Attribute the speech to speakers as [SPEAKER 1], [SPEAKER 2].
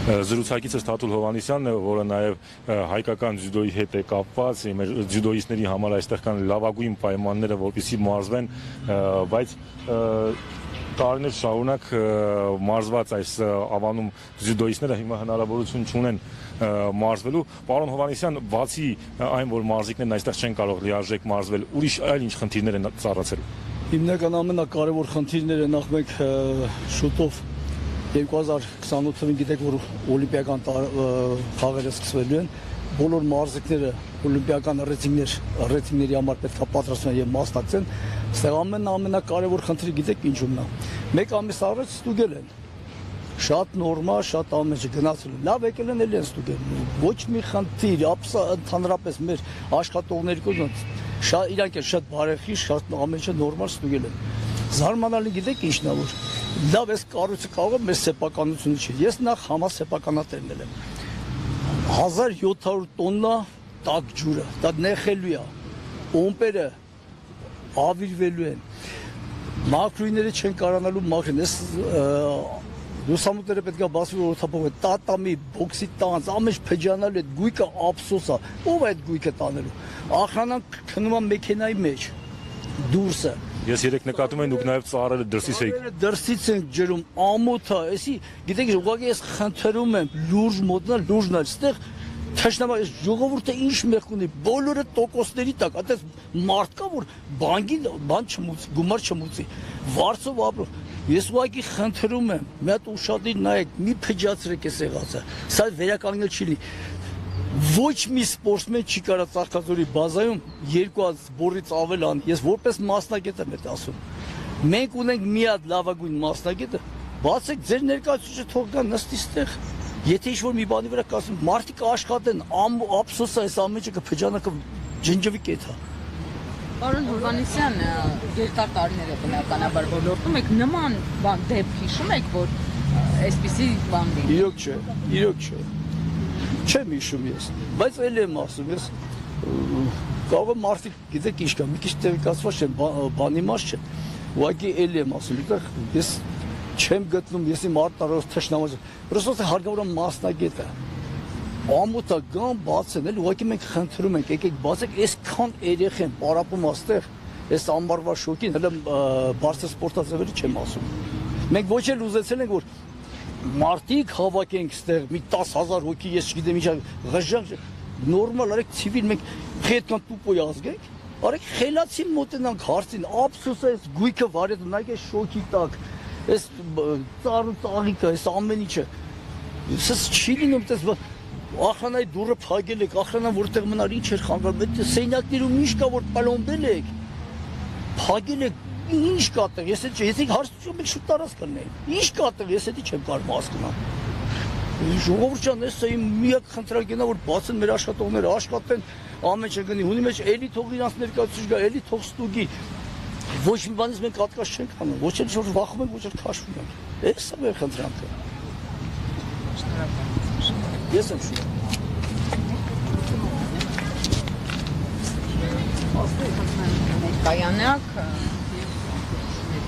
[SPEAKER 1] Զրուցակիցս Թաթուլ Հովհաննիսյանն է, որը նաև հայկական ձյուդոյի հետ է կապված, մեր ձյուդոյիստների համար այստեղ կան լավագույն պայմանները, որպեսզի մարզվեն, բայց տարիներ շարունակ մարզված այս ավանում ձյուդոյիստները հիմա հնարավորություն չունեն մարզվելու։ Պարոն Հովհաննիսյան, բացի այն, որ մարզիկներն այստեղ չեն կարող լիարժեք մարզվել, ուրիշ այլ ինչ խնդիրներ են ծառացել։
[SPEAKER 2] Հիմնական ամենակարևոր խնդիրները նախ մեկ շուտով 2028 թվականին գիտեք, որ օլիմպիական խաղերը սկսվելու են, բոլոր մարզիկները օլիմպիական ռեյտինգների համար պետք է պատրաստվեն եւ մասնակցեն։ Այստեղ ամենակարևոր խնդիրը գիտեք ինչումն է։ Մեկ ամիս առաջ ստուգել են։ Շատ նորմալ, շատ ամեն ինչ գնացել են։ Լավ եկել են, ելի են ստուգել։ Ոչ մի խնդիր, ընդհանրապես մեր աշխատողների կողմից իրանք են շատ բարեխիղճ, շատ ամեն ինչը նորմալ ստուգել են։ Զարմանալի գիտեք ինչն է, որ լավ էս կառույցը կարող է մեր սեփականությունը չի։ Ես նախ համասեփականատերն եմ։ 1700 տոննա տաք ջուրը, դա նեխելու է, պոմպերը ավիրվելու են, մաքրույները չեն կարողանալու մաքրեն, ես լուսամուտները պետք է բացվի օդապողը, տատամի, բոքսի տանց, ամեն ինչ փջանալու է, գույքը ափսոս է, ով է այդ գույքը տանելու, ախրանան քնում է մեքենայի մեջ, դուրսը։
[SPEAKER 1] Ես երեք նկատում եմ դուք նաև ծառերը դրսից եք։
[SPEAKER 2] Դրսից են ջրում, ամոթ է, էսի, գիտեք, ուղղակի ես խնդրում եմ լուրջ մոտնալ, լուրջն այլ, ստեղ թշնամա, այս ժողովուրդը ինչ մեղք ունի, բոլորը տոկոսների տակ, այդպես մարդ կա, որ բան չմուծի, գումար չմուծի, վարձով ապրող։ Ես ուղղակի խնդրում եմ, մի հատ ուշադիր նայեք, մի փջացրեք այս եղածը, սա վերականգնել չի լինի։ Ոչ մի սպորտսմեն չի կարող Ծաղկաձորի բազայում 2000 բորից ավել անի, ես որպես մասնագետ եմ այդ ասում։ Մենք ունենք մի հատ լավագույն մասնագետը, բացեք ձեր ներկայացուցիչը թող գա նստի ստեղ։ Եթե ինչ-որ մի բանի վրա կասում, մարդիկ աշխատեն, ափսոս է, այս ամեն ինչը կփջանա, ջնջվի կեթա։
[SPEAKER 3] Պարոն Հովհաննիսյան, երկար տարիներ է բնականաբար ոլորտում, եք նման դեպք հիշում եք, որ այսպիսի բան լինի։
[SPEAKER 2] Իրոք չէ։ Չեմ հիշում ես, բայց էլ եմ ասում, ես կարող է մարդիկ, գիտեք ինչ կա, մի քիչ տեղեկացված չեն, բանի մաս չեն, ուղղակի էլ եմ ասում, ես չեմ գտնում, ես իմ արտարով թշնամած, պրոստը հարկավոր է մասնագետը, ամոթա գան բացեն, էլ ուղղակի մենք խնդրում ենք, եկեք բացեք, այսքան երեխա են պարապում աստեղ, այս ամբարվա շոկին, հələ բարձր սպորտաձևերը չեմ ասում։ Մենք ոչ էլ ուզեցել ենք, որ մարդիկ հավաքենք ստեղ մի 10,000 հոգի, ես չգիտեմ ինչ, ղժանք, նորմալ, արեք ցիվիլ, մենք պետքան տուպոյ ազգենք, արեք խելացի մոտենանք հարցին, ափսոս է, այս գույքը վարետ, նայեք այս շոկի տակ, այս ծաղիկը, այս ամեն ինչը, սս չի լինում, ախրանայի դուրը փակել եք, ախրանան որտեղ մնար ինչ էր խանգարում, այդ սենյակներում ինչ կա, որ պալոմբել եք, փակել եք, ինչ կա տեղ, ես եթե հարցում եք շուտ տարած կլնեին, ինչ կա տեղ, ես էդի չեմ կարող հասկանալ։ Ժողովուրդ ջան, ես իմ միակ խնդրակն է, որ բացեն մեր աշխատողները, աշխատեն, ամեն ինչ գնի, հունի մեջ էլի թող իրանց ներկայացուցիչ գա, էլի թող ստուգի։ Ոչ մի բանից մենք հատկաց չենք անում, ոչ էլ որ վախում ենք, ոչ էլ քաշվում ենք։ Էս է մեր խնդրանքը։ Ես եմ շուտ։
[SPEAKER 3] Կայանակ